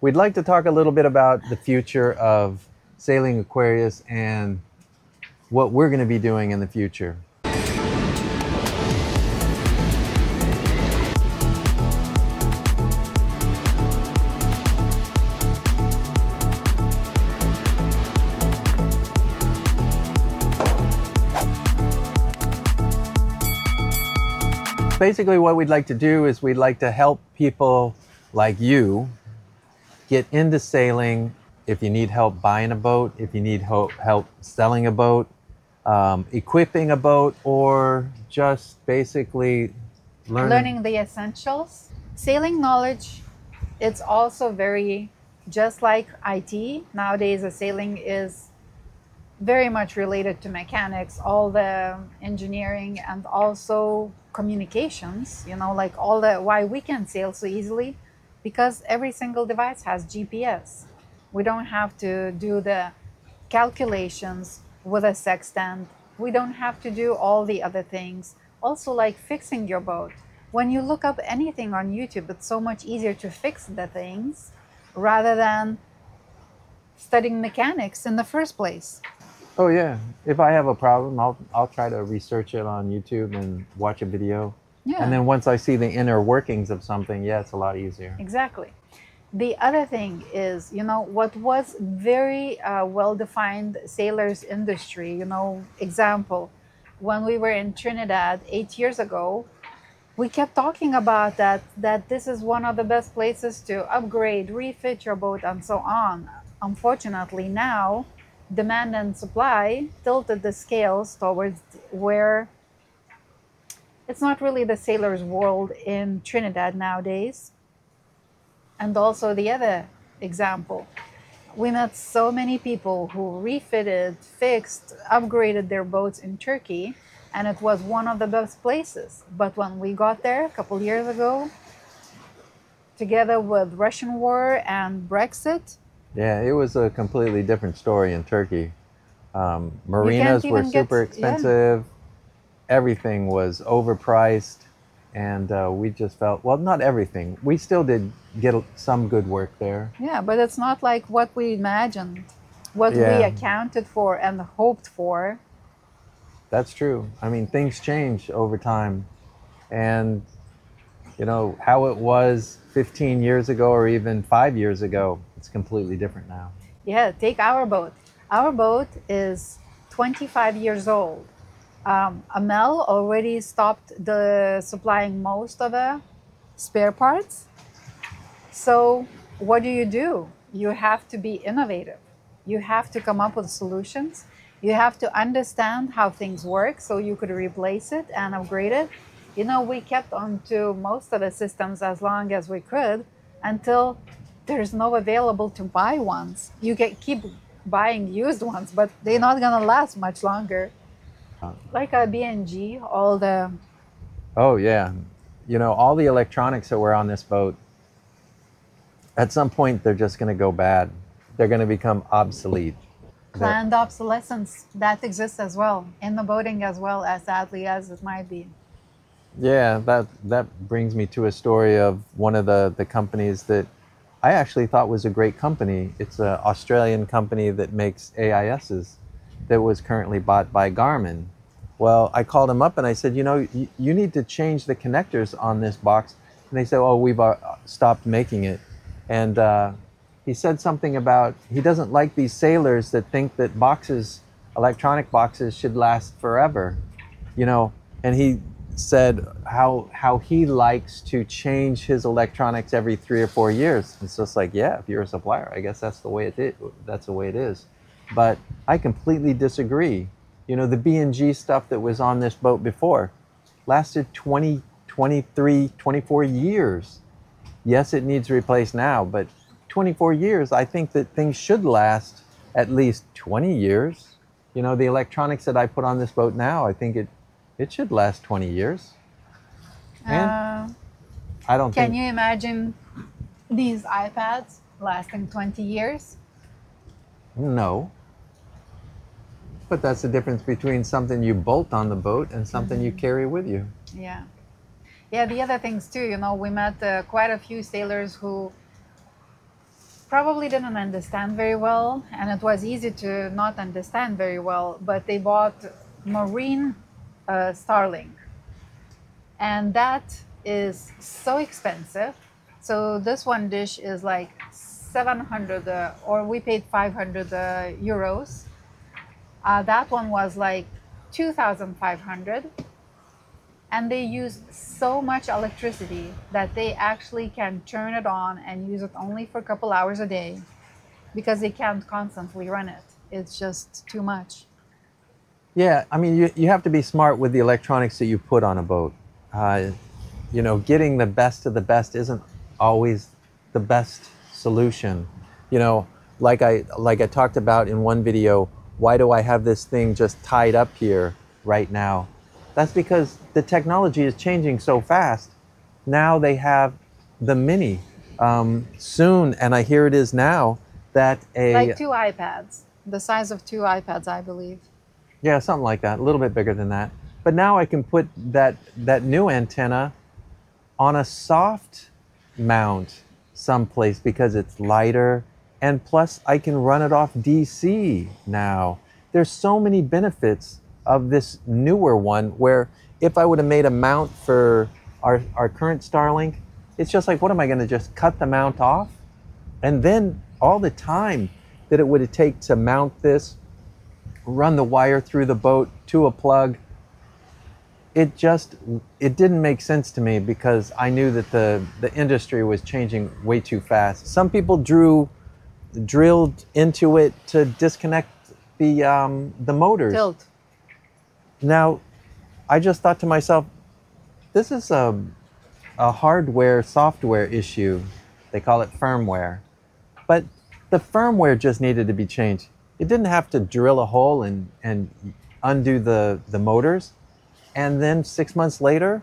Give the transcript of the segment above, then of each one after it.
we'd like to talk a little bit about the future of Sailing Aquarius and what we're going to be doing in the future. Basically what we'd like to do is we'd like to help people like you get into sailing. If you need help buying a boat, if you need help selling a boat, equipping a boat, or just basically learning the essentials. Sailing knowledge, it's also very, just like IT, nowadays the sailing is very much related to mechanics, all the engineering and also communications, you know, like all the, why we can sail so easily, because every single device has GPS. We don't have to do the calculations with a sextant. We don't have to do all the other things. Also, like fixing your boat. When you look up anything on YouTube, it's so much easier to fix the things rather than studying mechanics in the first place. Oh yeah, if I have a problem, I'll try to research it on YouTube and watch a video. Yeah. And then once I see the inner workings of something, yeah, it's a lot easier. Exactly. The other thing is, you know, what was very well-defined sailors industry, you know, example, when we were in Trinidad 8 years ago, we kept talking about that this is one of the best places to upgrade, refit your boat, and so on. Unfortunately, now, demand and supply tilted the scales towards where it's not really the sailor's world in Trinidad nowadays. And also the other example, we met so many people who refitted, fixed, upgraded their boats in Turkey, and it was one of the best places. But when we got there a couple years ago, together with Russian war and Brexit, yeah, it was a completely different story in Turkey. Marinas were super expensive. Yeah. Everything was overpriced. And we just felt, well, not everything. We still did get some good work there. Yeah, but it's not like what we imagined, what we accounted for and hoped for. That's true. I mean, things change over time. And, you know, how it was 15 years ago or even 5 years ago, it's completely different now. Yeah, take our boat. Our boat is 25 years old. Amel already stopped supplying most of the spare parts. So what do? You have to be innovative. You have to come up with solutions. You have to understand how things work so you could replace it and upgrade it. You know, we kept on to most of the systems as long as we could until there's no available to buy ones. You keep buying used ones, but they're not gonna last much longer. Like a BNG, all the... Oh yeah, you know, all the electronics that were on this boat, at some point they're just gonna go bad. They're gonna become obsolete. Planned obsolescence, that exists as well, in the boating as well, as sadly as it might be. Yeah, that brings me to a story of one of the companies that I actually thought was a great company. It's an Australian company that makes AISs that was currently bought by Garmin. Well, I called him up and I said, you know, you need to change the connectors on this box. And they said, oh, we've stopped making it. And he said something about he doesn't like these sailors that think that boxes, electronic boxes, should last forever, you know. And he said how he likes to change his electronics every 3 or 4 years. It's just like, yeah, if you're a supplier, I guess that's the way it is. That's the way it is. But I completely disagree. You know, the B&G stuff that was on this boat before lasted 20, 23, 24 years. Yes, it needs replaced now, but 24 years, I think that things should last at least 20 years. You know, the electronics that I put on this boat now, I think it should last 20 years. And I don't think... Can you imagine these iPads lasting 20 years? No. But that's the difference between something you bolt on the boat and something you carry with you. Yeah. Yeah, the other things too, you know, we met quite a few sailors who probably didn't understand very well, and it was easy to not understand very well, but they bought marine Starlink, and that is so expensive. So this one dish is like 700, or we paid 500 euros. That one was like 2,500, and they use so much electricity that they actually can turn it on and use it only for a couple hours a day because they can't constantly run it. It's just too much. Yeah, I mean, you have to be smart with the electronics that you put on a boat. You know, getting the best of the best isn't always the best solution. You know, like I talked about in one video, why do I have this thing just tied up here right now? That's because the technology is changing so fast. Now they have the mini. Soon, and I hear it is now, that like 2 iPads, the size of 2 iPads, I believe. Yeah, something like that, a little bit bigger than that. But now I can put that new antenna on a soft mount someplace because it's lighter, and plus I can run it off DC now. There's so many benefits of this newer one, where if I would have made a mount for our current Starlink, it's just like, what am I going to just cut the mount off? And then all the time that it would take to mount this, run the wire through the boat to a plug, it didn't make sense to me, because I knew that the industry was changing way too fast. Some people drilled into it to disconnect the motors. Tilt. Now, I just thought to myself, this is a hardware software issue. They call it firmware. But the firmware just needed to be changed. It didn't have to drill a hole and undo the motors. And then 6 months later,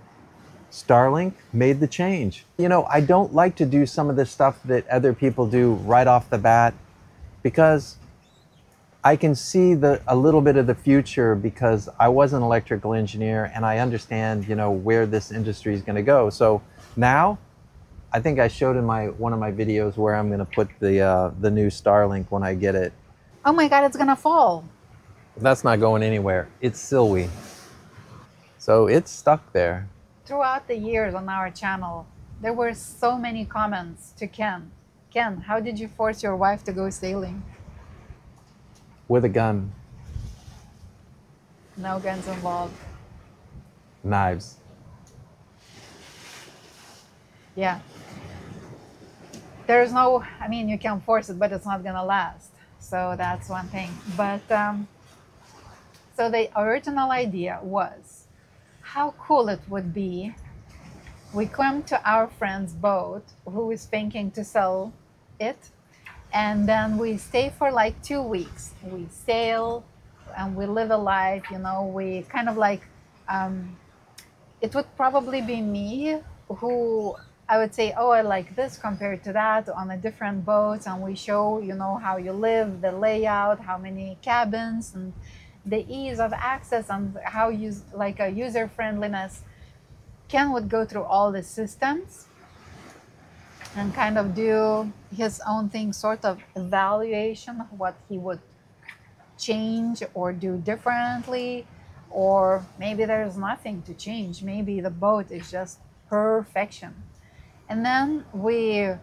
Starlink made the change. You know, I don't like to do some of this stuff that other people do right off the bat, because I can see a little bit of the future, because I was an electrical engineer and I understand, you know, where this industry is going to go. So now, I think I showed in one of my videos where I'm going to put the new Starlink when I get it. Oh my God, it's gonna fall. That's not going anywhere. It's silly. So it's stuck there. Throughout the years on our channel, there were so many comments to Ken. Ken, how did you force your wife to go sailing? With a gun. No guns involved. Knives. Yeah. There's no, I mean, you can force it, but it's not gonna last. So that's one thing. But so the original idea was, how cool it would be, we come to our friend's boat who is thinking to sell it, and then we stay for like 2 weeks. We sail and we live a life, you know, we kind of like, it would probably be me who I would say, oh, I like this compared to that on a different boat, and we show, you know, how you live, the layout, how many cabins, and the ease of access, and how you like a user friendliness. Ken would go through all the systems and kind of do his own thing, sort of evaluation of what he would change or do differently, or maybe there's nothing to change. Maybe the boat is just perfection. And then we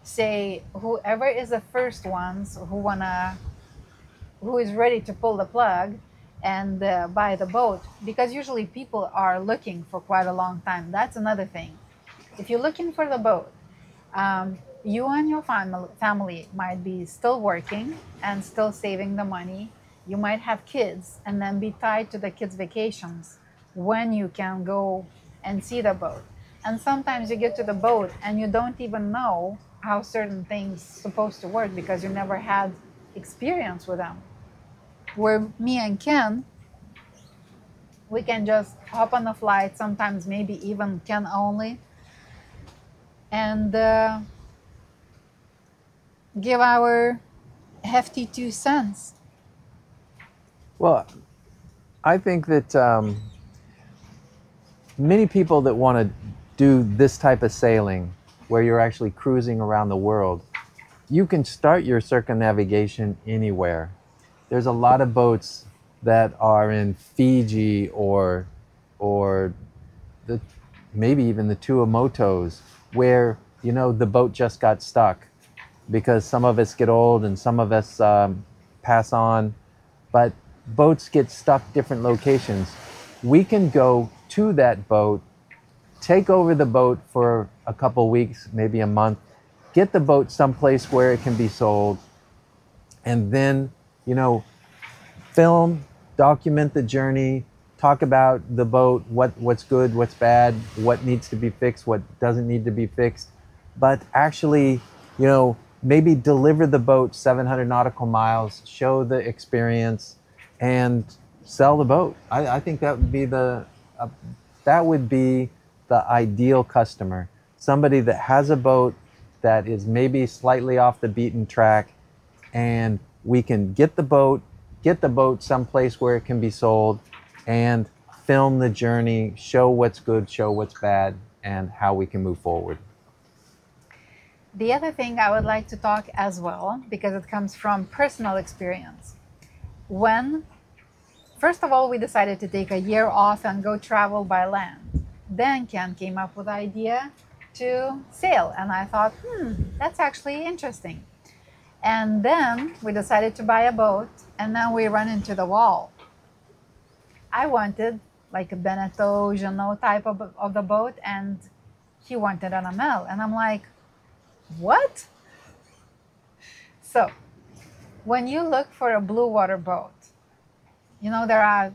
say, whoever is the first ones who is ready to pull the plug and buy the boat, because usually people are looking for quite a long time. That's another thing. If you're looking for the boat, you and your family might be still working and still saving the money. You might have kids and then be tied to the kids' vacations when you can go and see the boat. And sometimes you get to the boat and you don't even know how certain things supposed to work because you never had experience with them. Where me and Ken, we can just hop on a flight, sometimes maybe even Ken only, and give our hefty 2 cents. Well, I think that many people that want to do this type of sailing, where you're actually cruising around the world, you can start your circumnavigation anywhere. There's a lot of boats that are in Fiji or the, maybe even the Tuamotus, where, you know, the boat just got stuck because some of us get old and some of us pass on, but boats get stuck different locations. We can go to that boat, take over the boat for a couple weeks, maybe a month, get the boat someplace where it can be sold, and then, you know, film, document the journey, talk about the boat, what's good, what's bad, what needs to be fixed, what doesn't need to be fixed, but actually, you know, maybe deliver the boat 700 nautical miles, show the experience, and sell the boat. I think that would be the ideal customer. Somebody that has a boat that is maybe slightly off the beaten track, and we can get the boat someplace where it can be sold, and film the journey, show what's good, show what's bad, and how we can move forward. The other thing I would like to talk as well, because it comes from personal experience. When, first of all, we decided to take a year off and go travel by land. Then Ken came up with the idea to sail, and I thought, that's actually interesting. And then we decided to buy a boat, and then we run into the wall. I wanted like a Beneteau, Jeannot type of the boat, and he wanted an ML. And I'm like, what? So when you look for a blue water boat, you know, there are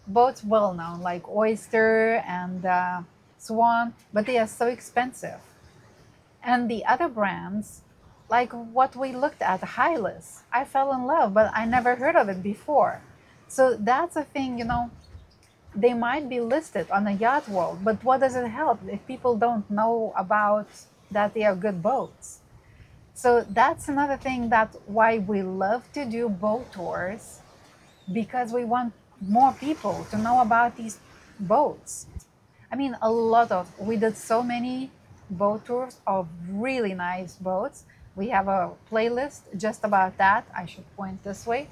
boats well known like Oyster and Swan, but they are so expensive. And the other brands, like what we looked at, Hylas, I fell in love, but I never heard of it before. So that's a thing, you know, they might be listed on the yacht world, but what does it help if people don't know about that they are good boats? So that's another thing, that why we love to do boat tours, because we want more people to know about these boats. I mean, we did so many boat tours of really nice boats. We have a playlist just about that. I should point this way.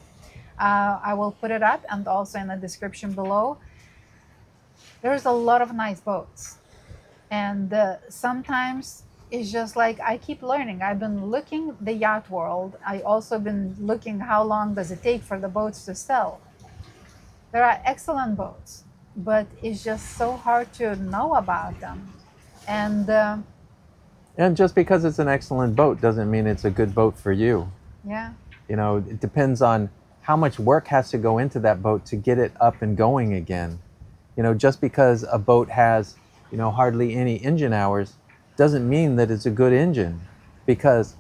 I will put it up and also in the description below. There's a lot of nice boats. And sometimes it's just like I keep learning. I've been looking the yacht world. I also been looking how long does it take for the boats to sell. There are excellent boats, but it's just so hard to know about them. And just because it's an excellent boat doesn't mean it's a good boat for you. Yeah. You know, it depends on how much work has to go into that boat to get it up and going again. You know, just because a boat has, you know, hardly any engine hours doesn't mean that it's a good engine, because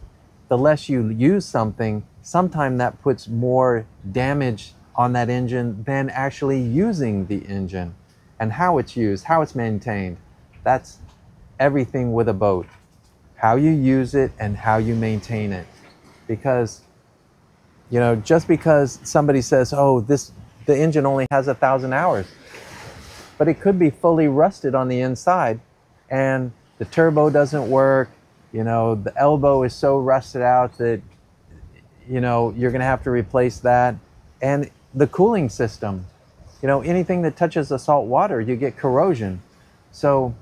the less you use something, sometimes that puts more damage on that engine than actually using the engine. And how it's used, how it's maintained, that's everything with a boat. How you use it and how you maintain it. Because, you know, just because somebody says, oh, the engine only has 1,000 hours, but it could be fully rusted on the inside, and the turbo doesn't work, you know, the elbow is so rusted out that, you know, you're gonna have to replace that. And the cooling system, you know, anything that touches the salt water, you get corrosion. So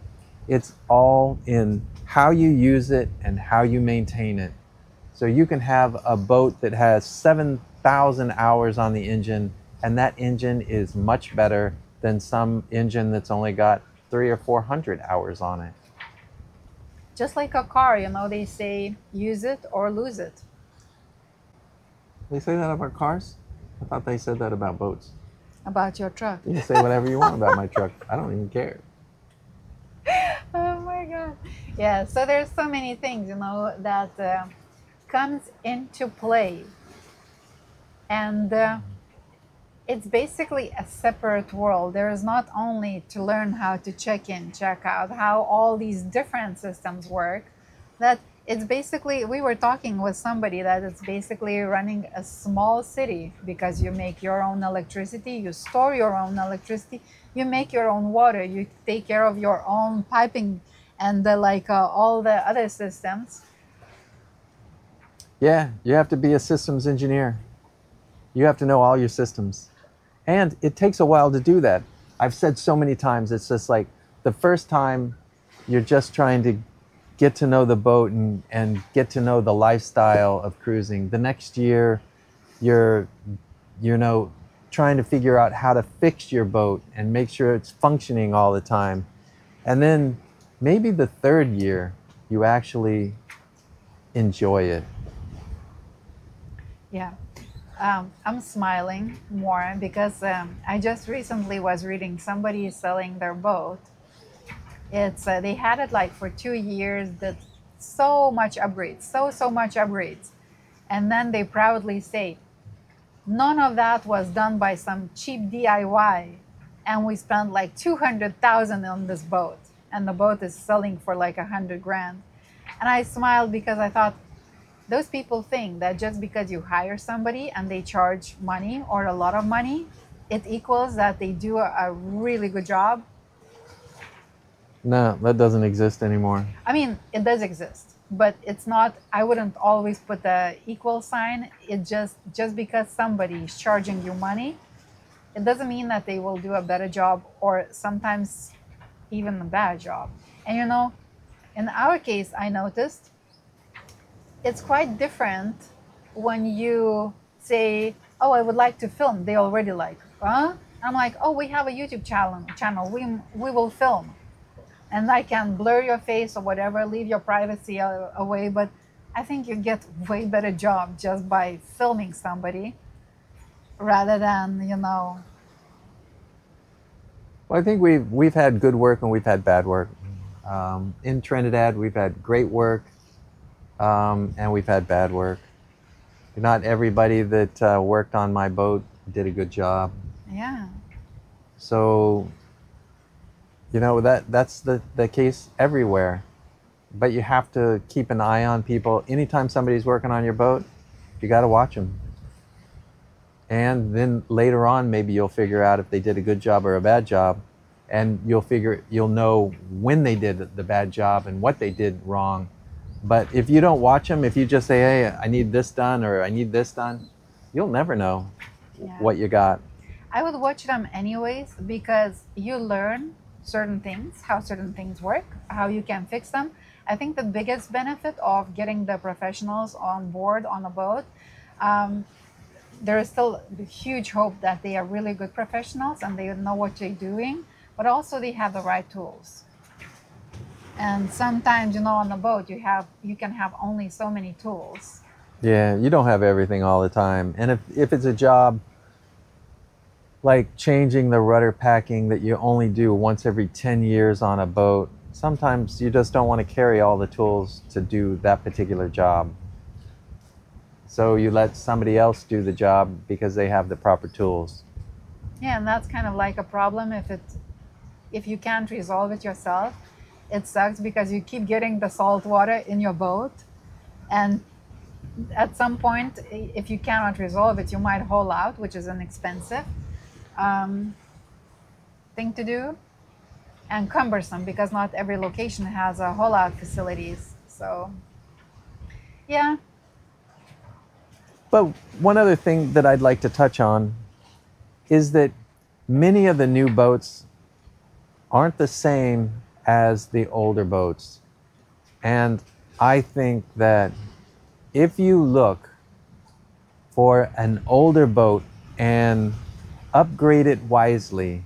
it's all in how you use it and how you maintain it. So you can have a boat that has 7,000 hours on the engine, and that engine is much better than some engine that's only got 300 or 400 hours on it. Just like a car, you know, they say use it or lose it. They say that about cars? I thought they said that about boats. About your truck. You can say whatever you want about my truck. I don't even care. Oh my God. Yeah, so there's so many things, you know, that comes into play. And it's basically a separate world. There is not only to learn how to check in, check out, how all these different systems work, that it's basically, we were talking with somebody that it's basically running a small city, because you make your own electricity, you store your own electricity, you make your own water, you take care of your own piping and all the other systems. Yeah, you have to be a systems engineer. You have to know all your systems. And it takes a while to do that. I've said so many times, it's just like the first time you're just trying to get to know the boat and get to know the lifestyle of cruising. The next year, you're, you know, trying to figure out how to fix your boat and make sure it's functioning all the time. And then maybe the third year, you actually enjoy it. Yeah. I'm smiling more because I just recently was reading somebody is selling their boat. It's they had it like for 2 years, did so much upgrades, so much upgrades, and then they proudly say none of that was done by some cheap DIY, and we spent like 200,000 on this boat, and the boat is selling for like 100 grand. And I smiled because I thought those people think that just because you hire somebody and they charge money or a lot of money, it equals that they do a really good job. No, that doesn't exist anymore. I mean, it does exist, but it's not, I wouldn't always put the equal sign. It just because somebody is charging you money, it doesn't mean that they will do a better job or sometimes even a bad job. And you know, in our case, I noticed it's quite different when you say, "Oh, I would like to film." They already like, "Huh?" I'm like, "Oh, we have a YouTube channel. We will film." And I can blur your face or whatever, leave your privacy away, but I think you get way better job just by filming somebody rather than, you know. Well, I think we've had good work and we've had bad work. In Trinidad, we've had great work, and we've had bad work. Not everybody that worked on my boat did a good job. Yeah. So, you know, that's the case everywhere. But you have to keep an eye on people. Anytime somebody's working on your boat, you got to watch them. And then later on, maybe you'll figure out if they did a good job or a bad job. And you'll know when they did the bad job and what they did wrong. But if you don't watch them, if you just say, "Hey, I need this done," or "I need this done," you'll never know what you got. I would watch them anyways because you learn certain things, how certain things work, how you can fix them. I think the biggest benefit of getting the professionals on board on a boat, there is still a huge hope that they are really good professionals and they know what they're doing, but also they have the right tools. And sometimes, you know, on a boat, you can have only so many tools. Yeah, you don't have everything all the time. And if it's a job like changing the rudder packing that you only do once every 10 years on a boat, sometimes you just don't want to carry all the tools to do that particular job. So you let somebody else do the job because they have the proper tools. Yeah, and that's kind of like a problem if you can't resolve it yourself. It sucks because you keep getting the salt water in your boat, and at some point, if you cannot resolve it, you might haul out, which is an expensive thing to do and cumbersome because not every location has a haul out facilities. So, yeah. But one other thing that I'd like to touch on is that many of the new boats aren't the same as the older boats. And I think that if you look for an older boat and upgrade it wisely,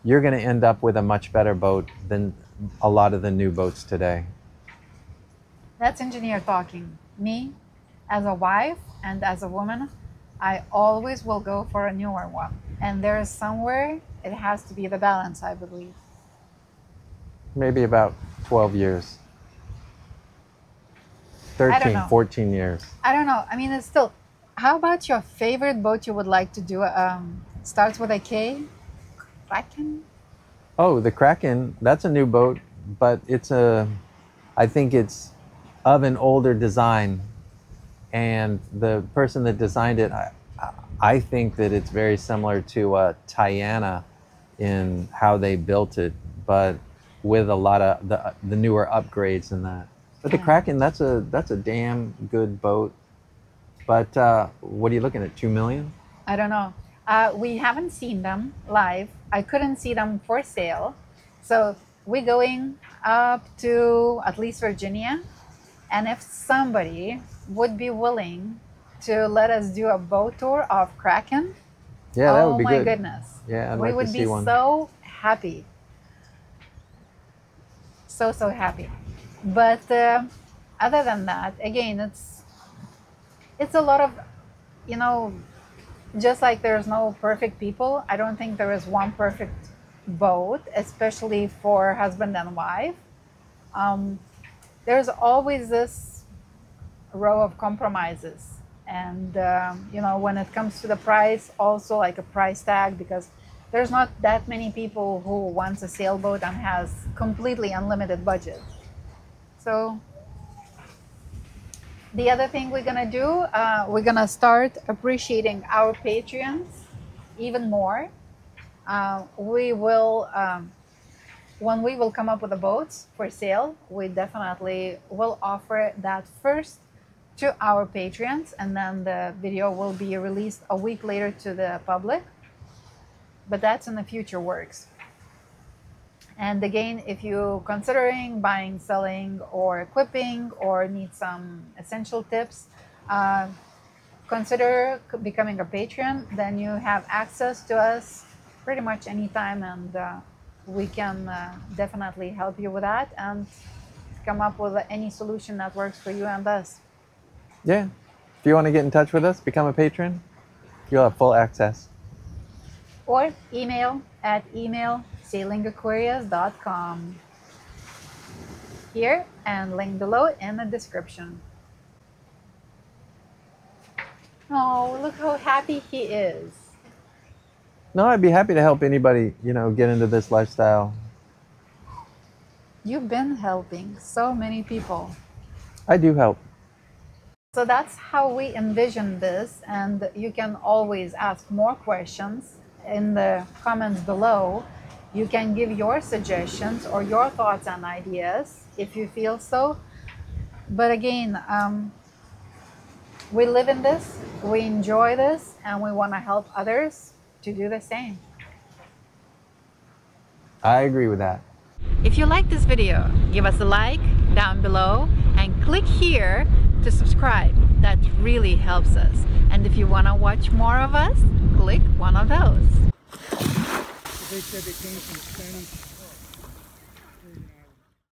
you're going to end up with a much better boat than a lot of the new boats today. That's engineer talking. Me, as a wife and as a woman, I always will go for a newer one. And there is somewhere it has to be the balance, I believe. Maybe about 12 years. 13, 14 years. I don't know. I mean, it's still, how about your favorite boat you would like to do? Starts with a K? Kraken? Oh, the Kraken, that's a new boat, but I think it's of an older design. And the person that designed it, I think that it's very similar to Tiana in how they built it, but with a lot of the newer upgrades and that. But the Kraken, that's a damn good boat. But what are you looking at, 2 million? I don't know. We haven't seen them live. I couldn't see them for sale. So we're going up to at least Virginia. And if somebody would be willing to let us do a boat tour of Kraken, Yeah, that would be oh my good. goodness. Yeah, I'd we like would to be see one. so happy. So happy. But other than that, again, it's a lot of, you know, just like there's no perfect people, I don't think there is one perfect boat, especially for husband and wife. There's always this row of compromises. And, you know, when it comes to the price, also like a price tag, because there's not that many people who wants a sailboat and has completely unlimited budget. So the other thing we're gonna do, we're gonna start appreciating our Patreons even more. We will, when we will come up with the boats for sale, we definitely will offer that first to our Patreons, and then the video will be released a week later to the public. But that's in the future works. And again, if you're considering buying, selling, or equipping, or need some essential tips, consider becoming a patron. Then you have access to us pretty much anytime, and we can definitely help you with that and come up with any solution that works for you and us. Yeah. If you want to get in touch with us, become a patron, you'll have full access. Or email at sailingaquarius.com. Here, and link below in the description. Oh, look how happy he is. No, I'd be happy to help anybody, you know, get into this lifestyle. You've been helping so many people. I do help. So that's how we envision this, and you can always ask more questions in the comments below. You can give your suggestions or your thoughts and ideas if you feel so. But again, we live in this, we enjoy this, and we want to help others to do the same. I agree with that. If you like this video, give us a like down below and click here to subscribe. That really helps us. And if you want to watch more of us, click one of those. They said they came from Spanish.